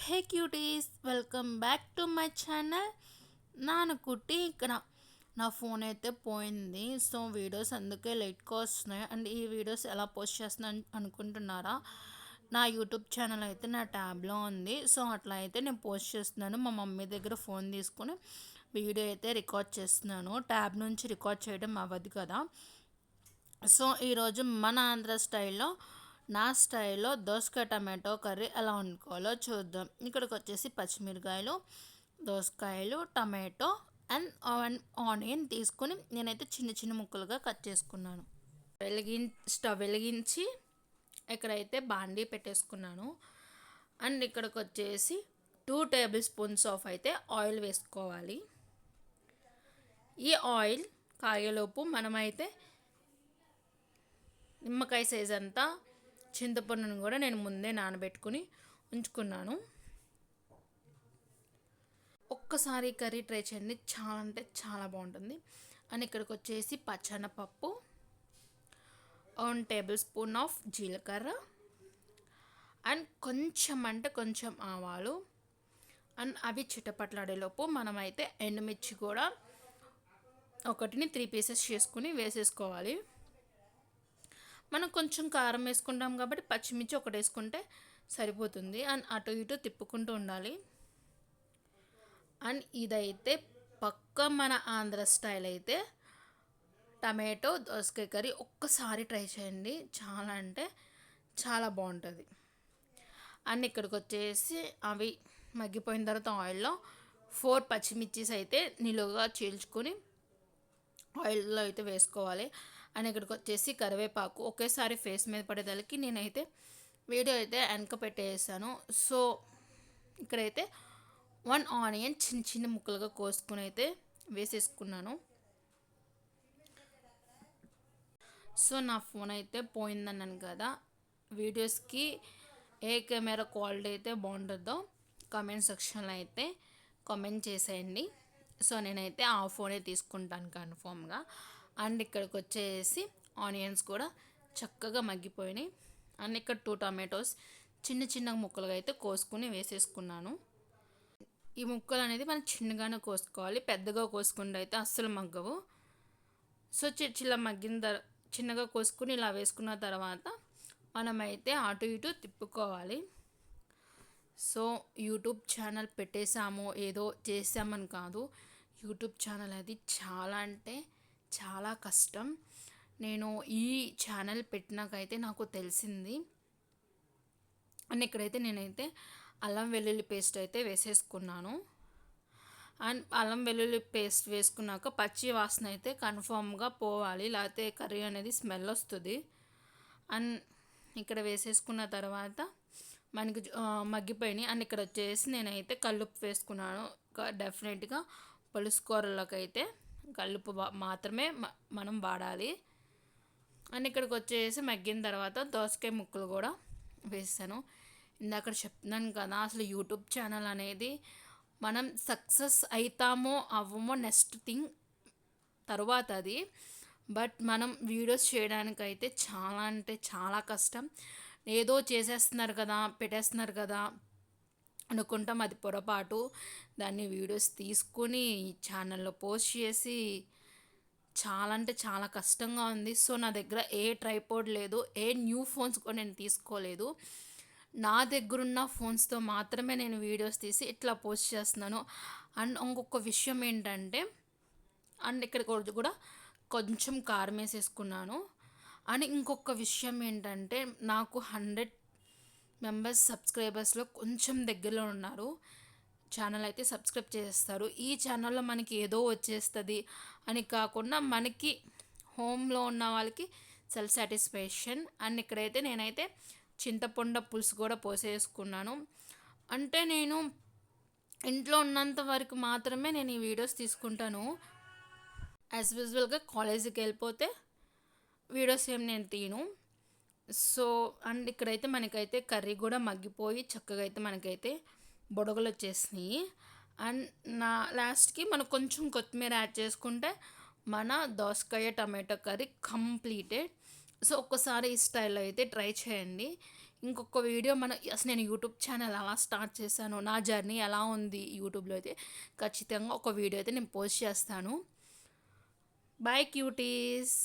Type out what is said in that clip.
Hey cuties, welcome back to my channel. నాన్న కుట్టి ఇక్కడ నా ఫోన్ అయితే పోయింది. సో వీడియోస్ అందుకే లేట్గా వస్తున్నాయి. అండ్ ఈ వీడియోస్ ఎలా పోస్ట్ చేస్తున్నాను అనుకుంటున్నారా? నా యూట్యూబ్ ఛానల్ అయితే నా ట్యాబ్లో ఉంది. సో అట్లా అయితే నేను పోస్ట్ చేస్తున్నాను. మా మమ్మీ దగ్గర ఫోన్ తీసుకుని వీడియో అయితే రికార్డ్ చేస్తున్నాను. ట్యాబ్ నుంచి రికార్డ్ చేయడం అవ్వదు కదా. సో ఈరోజు మన ఆంధ్ర స్టైల్లో, నా స్టైల్లో దోసకాయ టమాటో కర్రీ ఎలా వండుకోవాలో చూద్దాం. ఇక్కడికి వచ్చేసి పచ్చిమిరకాయలు, దోసకాయలు, టమాటో అండ్ ఆనియన్ తీసుకొని నేనైతే చిన్న చిన్న ముక్కలుగా కట్ చేసుకున్నాను. స్టవ్ వెలిగించి ఇక్కడైతే బాండీ పెట్టేసుకున్నాను. అండ్ ఇక్కడికి వచ్చేసి 2 టేబుల్ స్పూన్స్ ఆఫ్ అయితే ఆయిల్ వేసుకోవాలి. ఈ ఆయిల్ కాగేలోపు మనమైతే నిమ్మకాయ సైజ్ అంతా చింతపండును కూడా నేను ముందే నానబెట్టుకుని ఉంచుకున్నాను. ఒక్కసారి కర్రీ ట్రై చేయండి, చాలా అంటే చాలా బాగుంటుంది. అండ్ ఇక్కడికి వచ్చేసి పచ్చనపప్పు, 1 టేబుల్ స్పూన్ ఆఫ్ జీలకర్ర అండ్ కొంచెం అంటే కొంచెం ఆవాలు. అండ్ అవి చిటపట్లాడేలోపు మనమైతే ఎండుమిర్చి కూడా ఒకటిని 3 పీసెస్ చేసుకుని వేసేసుకోవాలి. మనం కొంచెం కారం వేసుకుంటాం కాబట్టి పచ్చిమిర్చి ఒకటి వేసుకుంటే సరిపోతుంది. అండ్ అటు ఇటు తిప్పుకుంటూ ఉండాలి. అండ్ ఇదైతే పక్క మన ఆంధ్ర స్టైల్ అయితే టమాటో దోసకాయ కర్రీ ఒక్కసారి ట్రై చేయండి, చాలా అంటే చాలా బాగుంటుంది. అండ్ ఇక్కడికి వచ్చేసి అవి మగ్గిపోయిన తర్వాత ఆయిల్లో 4 పచ్చిమిర్చీస్ అయితే నిలువుగా చీల్చుకొని ఆయిల్లో అయితే వేసుకోవాలి. అండ్ ఇక్కడికి వచ్చేసి కరివేపాకు ఒకేసారి ఫేస్ మీద పడేదానికి నేనైతే వీడియో అయితే వెనక పెట్టేసాను. సో ఇక్కడైతే 1 ఆనియన్ చిన్న చిన్న ముక్కలుగా కోసుకుని అయితే వేసేసుకున్నాను. సో నా ఫోన్ అయితే పోయిందన్నాను కదా, వీడియోస్కి ఏ కెమెరా క్వాలిటీ అయితే బాగుంటుందో కామెంట్ సెక్షన్లో అయితే కామెంట్ చేసేయండి. సో నేనైతే ఆ ఫోనే తీసుకుంటాను కన్ఫామ్గా. అండ్ ఇక్కడికి వచ్చేసి ఆనియన్స్ కూడా చక్కగా మగ్గిపోయినాయి. అండ్ ఇక్కడ 2 టమాటోస్ చిన్న చిన్న ముక్కలుగా అయితే కోసుకుని వేసేసుకున్నాను. ఈ ముక్కలు అనేది మనం చిన్నగానే కోసుకోవాలి, పెద్దగా కోసుకుంటే అయితే అస్సలు మగ్గవు. సో చిన్నగా కోసుకుని ఇలా వేసుకున్న తర్వాత మనమైతే అటు ఇటు తిప్పుకోవాలి. సో యూట్యూబ్ ఛానల్ పెట్టేసాము ఏదో చేసామని కాదు, యూట్యూబ్ ఛానల్ అది చాలా అంటే చాలా కష్టం. నేను ఈ ఛానల్ పెట్టినాకైతే నాకు తెలిసింది. అండ్ ఇక్కడైతే నేనైతే అల్లం వెల్లుల్లి పేస్ట్ అయితే వేసేసుకున్నాను. అండ్ అల్లం వెల్లుల్లి పేస్ట్ వేసుకున్నాక పచ్చి వాసన అయితే కన్ఫామ్గా పోవాలి, లేకపోతే కర్రీ అనేది స్మెల్ వస్తుంది. అండ్ ఇక్కడ వేసేసుకున్న తర్వాత మనకి మగ్గిపోయినాయి. అండ్ ఇక్కడ వచ్చేసి నేనైతే కల్లుప్పు వేసుకున్నాను. డెఫినెట్గా పులుసు కూరలకైతే కల్లుప్పు మాత్రమే మనం వాడాలి. అండ్ ఇక్కడికి వచ్చేసి మగ్గిన తర్వాత దోసకాయ ముక్కలు కూడా వేసాను. ఇందాక చెప్తున్నాను కదా, అసలు యూట్యూబ్ ఛానల్ అనేది మనం సక్సెస్ అవుతామో అవ్వమో నెక్స్ట్ థింగ్ తర్వాత అది. బట్ మనం వీడియోస్ చేయడానికైతే చాలా అంటే చాలా కష్టం. ఏదో చేసేస్తున్నారు కదా, పెట్టేస్తున్నారు కదా అనుకుంటాం, అది పొరపాటు. దాన్ని వీడియోస్ తీసుకుని ఛానల్లో పోస్ట్ చేసి చాలా అంటే చాలా కష్టంగా ఉంది. సో నా దగ్గర ఏ ట్రైపోడ్ లేదు, ఏ న్యూ ఫోన్స్ కూడా నేను తీసుకోలేదు. నా దగ్గరున్న ఫోన్స్తో మాత్రమే నేను వీడియోస్ తీసి ఇట్లా పోస్ట్ చేస్తున్నాను. అండ్ ఇంకొక విషయం ఏంటంటే, అండ్ ఇక్కడ కూడా కొంచెం కారం వేసేసుకున్నాను. అండ్ ఇంకొక విషయం ఏంటంటే, నాకు 100 మెంబర్స్ సబ్స్క్రైబర్స్లో కొంచెం దగ్గరలో ఉన్నారు. ఛానల్ అయితే సబ్స్క్రైబ్ చేస్తారు. ఈ ఛానల్లో మనకి ఏదో వచ్చేస్తుంది అని కాకుండా మనకి హోమ్లో ఉన్న వాళ్ళకి సెల్ఫ్ సాటిస్ఫాక్షన్. అండ్ ఇక్కడైతే నేనైతే చింతపండు పులుసు కూడా పోసేసుకున్నాను. అంటే నేను ఇంట్లో ఉన్నంత వరకు మాత్రమే నేను ఈ వీడియోస్ తీసుకుంటాను. యాజ్ యూజువల్గా కాలేజీకి వెళ్ళిపోతే వీడియోస్ ఏం నేను తీను. సో అండ్ ఇక్కడైతే మనకైతే కర్రీ కూడా మగ్గిపోయి చక్కగా అయితే మనకైతే బొడగలు వచ్చేసినాయి. అండ్ నా లాస్ట్కి మనం కొంచెం కొత్తిమీర యాడ్ చేసుకుంటే మన దోసకాయ టమాటో కర్రీ కంప్లీటెడ్. సో ఒక్కసారి ఈ స్టైల్లో అయితే ట్రై చేయండి. ఇంకొక వీడియో అసలు నేను యూట్యూబ్ ఛానల్ ఎలా స్టార్ట్ చేశాను, నా జర్నీ ఎలా ఉంది యూట్యూబ్లో అయితే ఖచ్చితంగా ఒక వీడియో అయితే నేను పోస్ట్ చేస్తాను. Bye cuties.